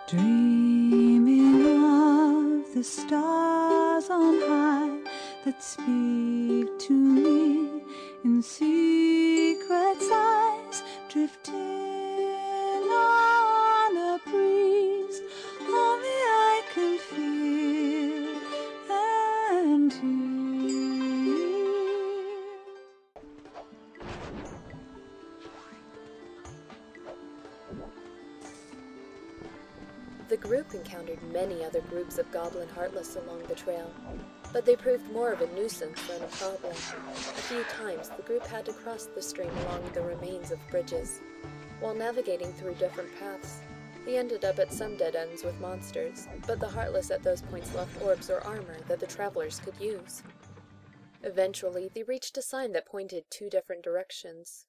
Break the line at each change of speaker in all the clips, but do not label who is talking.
Dreaming of the stars on high that speak to me in secret sighs, drifting on a breeze. Only I can feel and hear.
The group encountered many other groups of goblin Heartless along the trail, but they proved more of a nuisance than a problem. A few times, the group had to cross the stream along the remains of bridges. While navigating through different paths, they ended up at some dead ends with monsters, but the Heartless at those points left orbs or armor that the travelers could use. Eventually, they reached a sign that pointed 2 different directions,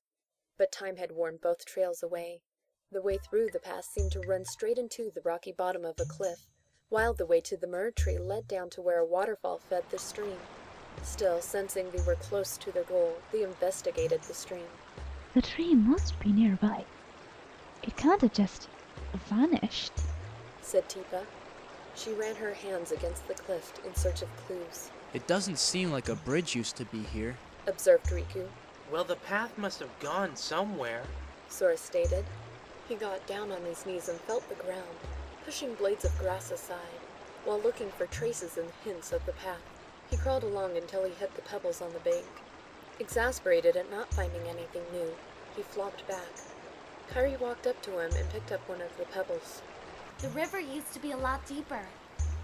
but time had worn both trails away. The way through the pass seemed to run straight into the rocky bottom of a cliff, while the way to the Myrrh tree led down to where a waterfall fed the stream. Still, sensing they were close to their goal, they investigated the stream.
The tree must be nearby. It can't have just vanished,
said Tipa. She ran her hands against the cliff in search of clues.
It doesn't seem like a bridge used to be here,
observed Riku.
Well, the path must have gone somewhere,
Sora stated. He got down on his knees and felt the ground, pushing blades of grass aside, while looking for traces and hints of the path. He crawled along until he hit the pebbles on the bank. Exasperated at not finding anything new, he flopped back. Kairi walked up to him and picked up one of the pebbles.
The river used to be a lot deeper.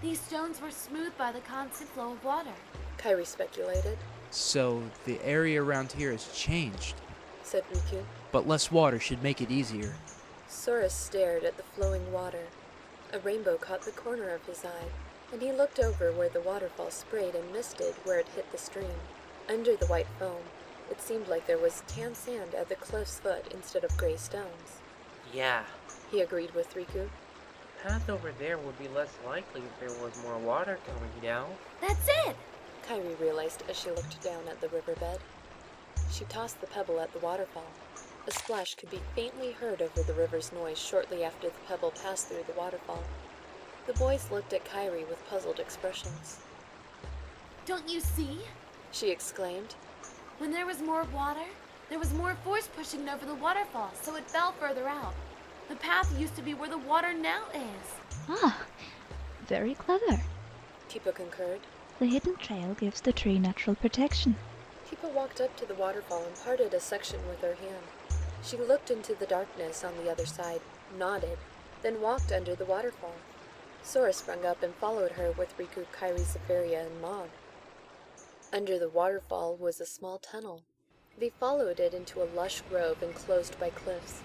These stones were smoothed by the constant flow of water,
Kairi speculated.
so the area around here has changed.
Said Riku.
But less water should make it easier.
Sora stared at the flowing water. A rainbow caught the corner of his eye, and he looked over where the waterfall sprayed and misted where it hit the stream. Under the white foam, it seemed like there was tan sand at the cliff's foot instead of gray stones.
Yeah.
He agreed with Riku.
The path over there would be less likely if there was more water coming down.
That's it!
Kairi realized as she looked down at the riverbed. She tossed the pebble at the waterfall. A splash could be faintly heard over the river's noise shortly after the pebble passed through the waterfall. The boys looked at Kairi with puzzled expressions.
Don't you see?
She exclaimed.
When there was more water, there was more force pushing over the waterfall, so it fell further out. The path used to be where the water now is.
Ah, very clever.
Tipa concurred.
The hidden trail gives the tree natural protection.
Tipa walked up to the waterfall and parted a section with her hand. She looked into the darkness on the other side, nodded, then walked under the waterfall. Sora sprung up and followed her with Riku, Kairi, Zefferia, and Mog. Under the waterfall was a small tunnel. They followed it into a lush grove enclosed by cliffs.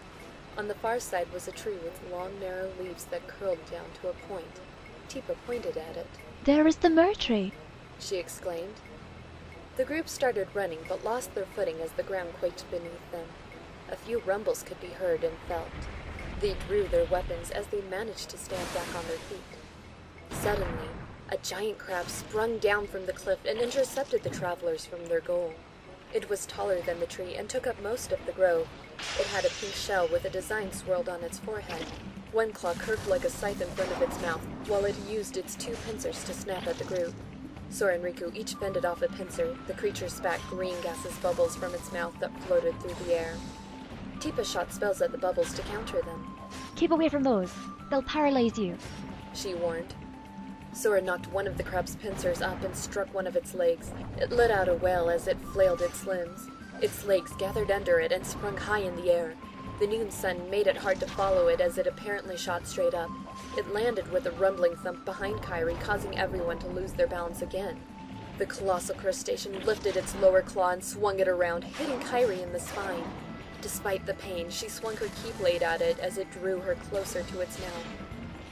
On the far side was a tree with long, narrow leaves that curled down to a point. Tipa pointed at it.
There is the Myrrh tree,
she exclaimed. The group started running, but lost their footing as the ground quaked beneath them. A few rumbles could be heard and felt. They drew their weapons as they managed to stand back on their feet. Suddenly, a giant crab sprung down from the cliff and intercepted the travelers from their goal. It was taller than the tree and took up most of the grove. It had a pink shell with a design swirled on its forehead. One claw curved like a scythe in front of its mouth, while it used its 2 pincers to snap at the group. Sora and Riku each fended off a pincer. The creature spat green gaseous bubbles from its mouth that floated through the air. Tipa shot spells at the bubbles to counter them.
Keep away from those. They'll paralyze you,
she warned. Sora knocked one of the crab's pincers up and struck one of its legs. It let out a wail as it flailed its limbs. Its legs gathered under it and sprung high in the air. The noon sun made it hard to follow it as it apparently shot straight up. It landed with a rumbling thump behind Kairi, causing everyone to lose their balance again. The colossal crustacean lifted its lower claw and swung it around, hitting Kairi in the spine. Despite the pain, she swung her keyblade at it as it drew her closer to its mouth.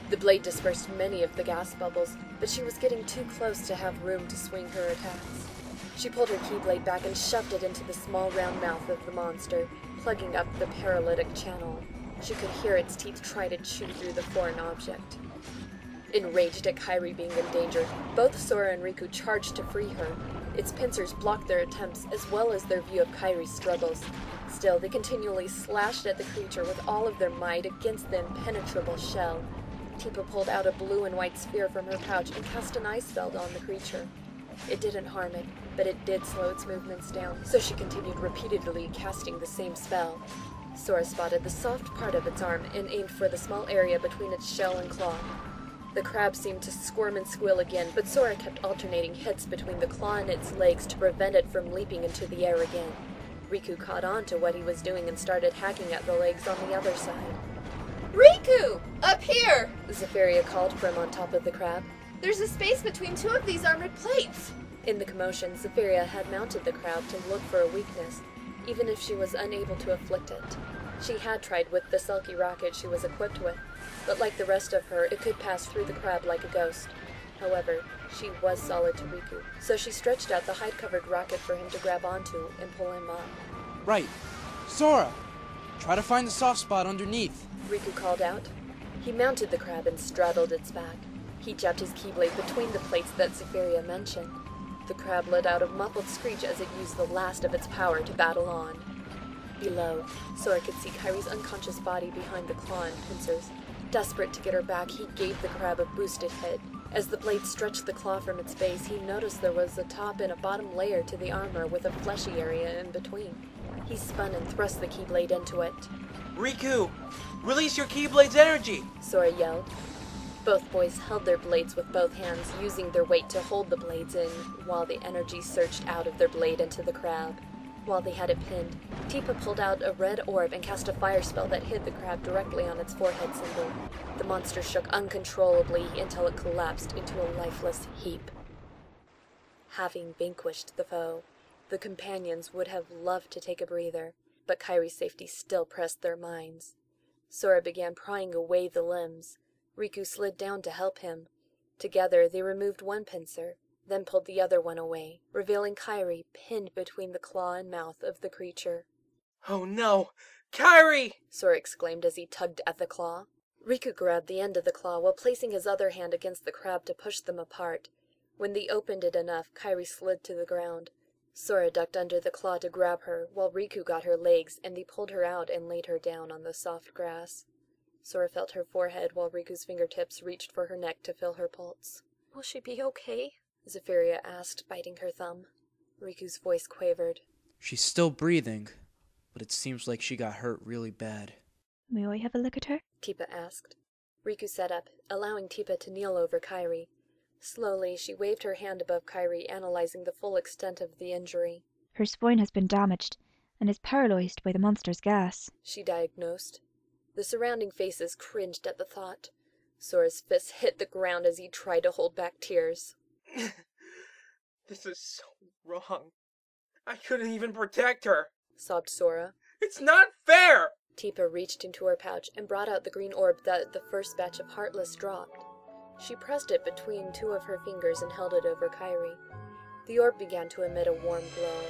The blade dispersed many of the gas bubbles, but she was getting too close to have room to swing her attacks. She pulled her keyblade back and shoved it into the small round mouth of the monster, plugging up the paralytic channel. She could hear its teeth try to chew through the foreign object. Enraged at Kairi being in danger, both Sora and Riku charged to free her. Its pincers blocked their attempts as well as their view of Kairi's struggles. Still, they continually slashed at the creature with all of their might against the impenetrable shell. Tipa pulled out a blue and white sphere from her pouch and cast an ice spell on the creature. It didn't harm it, but it did slow its movements down, so she continued repeatedly casting the same spell. Sora spotted the soft part of its arm and aimed for the small area between its shell and claw. The crab seemed to squirm and squeal again, but Sora kept alternating hits between the claw and its legs to prevent it from leaping into the air again. Riku caught on to what he was doing and started hacking at the legs on the other side.
Riku! Up here!
Zefferia called from on top of the crab.
There's a space between two of these armored plates!
In the commotion, Zefferia had mounted the crab to look for a weakness, even if she was unable to afflict it. She had tried with the sulky rocket she was equipped with, but like the rest of her, it could pass through the crab like a ghost. However, she was solid to Riku, so she stretched out the hide-covered rocket for him to grab onto and pull him up.
Right. Sora! Try to find the soft spot underneath.
Riku called out. He mounted the crab and straddled its back. He jabbed his keyblade between the plates that Zefferia mentioned. The crab let out a muffled screech as it used the last of its power to battle on. Below, Sora could see Kairi's unconscious body behind the claw and pincers. Desperate to get her back, he gave the crab a boosted hit. As the blade stretched the claw from its base, he noticed there was a top and a bottom layer to the armor with a fleshy area in between. He spun and thrust the keyblade into it.
Riku! Release your keyblade's energy!
Sora yelled. Both boys held their blades with both hands, using their weight to hold the blades in, while the energy surged out of their blade into the crab. While they had it pinned, Tipa pulled out a red orb and cast a fire spell that hit the crab directly on its forehead symbol. The monster shook uncontrollably until it collapsed into a lifeless heap. Having vanquished the foe, the companions would have loved to take a breather, but Kairi's safety still pressed their minds. Sora began prying away the limbs. Riku slid down to help him. Together they removed one pincer, then pulled the other one away, revealing Kairi pinned between the claw and mouth of the creature.
Oh no! Kairi!
Sora exclaimed as he tugged at the claw. Riku grabbed the end of the claw while placing his other hand against the crab to push them apart. When they opened it enough, Kairi slid to the ground. Sora ducked under the claw to grab her, while Riku got her legs and they pulled her out and laid her down on the soft grass. Sora felt her forehead while Riku's fingertips reached for her neck to feel her pulse. "Will she be okay?" Zefferia asked, biting her thumb. Riku's voice quavered.
She's still breathing, but it seems like she got hurt really bad.
May I have a look at her?
Tipa asked. Riku sat up, allowing Tipa to kneel over Kairi. Slowly, she waved her hand above Kairi, analyzing the full extent of the injury.
Her spine has been damaged and is paralyzed by the monster's gas.
She diagnosed. The surrounding faces cringed at the thought. Sora's fists hit the ground as he tried to hold back tears.
This is so wrong. I couldn't even protect her.
Sobbed Sora.
It's not fair!
Tipa reached into her pouch and brought out the green orb that the first batch of Heartless dropped. She pressed it between two of her fingers and held it over Kairi. The orb began to emit a warm glow.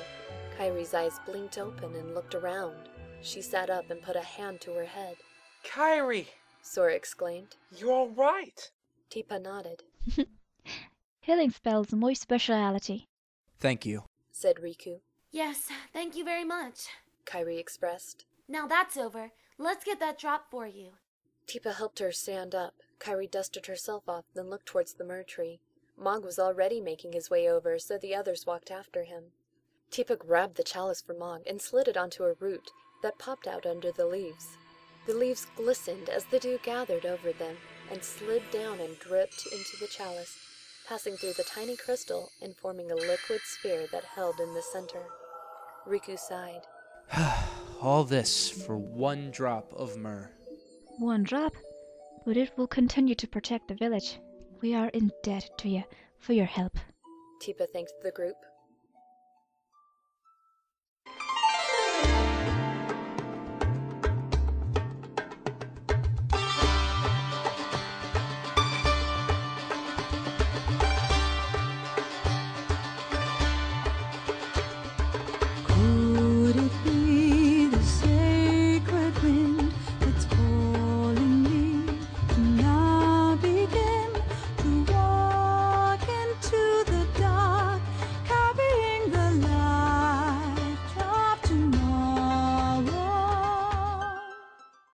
Kairi's eyes blinked open and looked around. She sat up and put a hand to her head.
Kairi!
Sora exclaimed.
You're all right.
Tipa nodded.
Healing spells are my speciality.
Thank you,
said Riku.
Yes, thank you very much.
Kairi expressed.
Now that's over. Let's get that drop for you.
Tipa helped her stand up. Kairi dusted herself off, then looked towards the myrrh tree. Mog was already making his way over, so the others walked after him. Tipa grabbed the chalice from Mog and slid it onto a root that popped out under the leaves. The leaves glistened as the dew gathered over them and slid down and dripped into the chalice, passing through the tiny crystal and forming a liquid sphere that held in the center. Riku sighed.
All this for one drop of myrrh.
One drop, but it will continue to protect the village. We are in debt to you for your help.
Tipa thanked the group.